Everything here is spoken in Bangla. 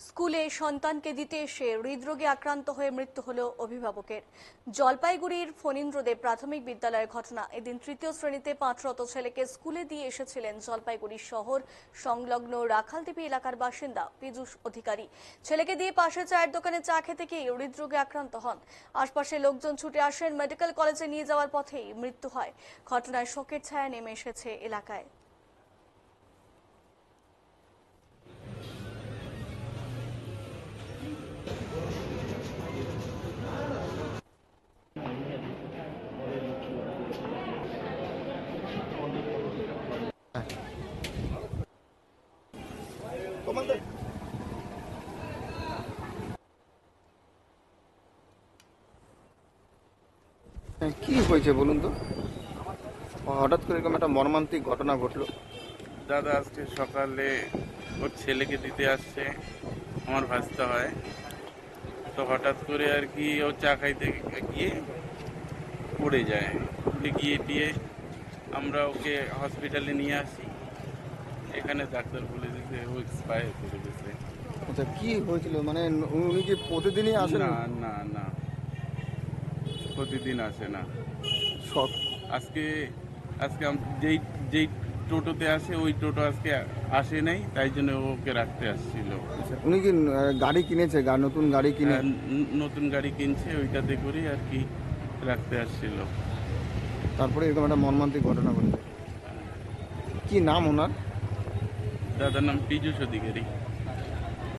স্কুলে সন্তানকে দিতে এসে হৃদরোগে আক্রান্ত হয়ে মৃত্যু হল অভিভাবকের। জলপাইগুড়ির ফণীন্দ্রদেব প্রাথমিক বিদ্যালয়ের ঘটনা। এদিন তৃতীয় শ্রেণীতে পাঠরত ছেলেকে স্কুলে দিয়ে এসেছিলেন জলপাইগুড়ি শহর সংলগ্ন রাখালদেবী এলাকার বাসিন্দা পীযূষ অধিকারী। ছেলেকে দিয়ে পাশের চায়ের দোকানে চা খেতে গিয়ে হৃদরোগে আক্রান্ত হন। আশপাশে লোকজন ছুটে আসেন, মেডিকেল কলেজে নিয়ে যাওয়ার পথেই মৃত্যু হয়। ঘটনায় শোকের ছায়া নেমে এসেছে এলাকায়। কি হয়েছে বলুন তো? হঠাৎ করে এরকম একটা মর্মান্তিক ঘটনা ঘটলো। দাদা আজকে সকালে ওর ছেলেকে দিতে আসছে, আমার ভাসতে হয়। তো হঠাৎ করে আর কি ও চা খাইতে গিয়ে পড়ে যায়। পড়ে গিয়ে আমরা ওকে হসপিটালে নিয়ে আসি। এখানে ডাক্তার বলে দিয়েছে ও এক্সপায়ার করে গেছে। আচ্ছা, কি হয়েছিল? মানে উনি কি প্রতিদিনই আসেন? না না না, প্রতিদিন আসে না। সব আজকে আজকে যেই যেই টোটোতে আসে ওই টোটো আজকে আসে নাই, তাই জন্য ওকে রাখতে আসছিল। উনি কি গাড়ি কিনেছে? নতুন গাড়ি কিনে নতুন গাড়ি কিনছে, ওইটাতে করে আর কি রাখতে আসছিল। তারপরে এরকম একটা মর্মান্তিক ঘটনা ঘটেছে। কি নাম ওনার? দাদার নাম পীযূষ অধিকারী।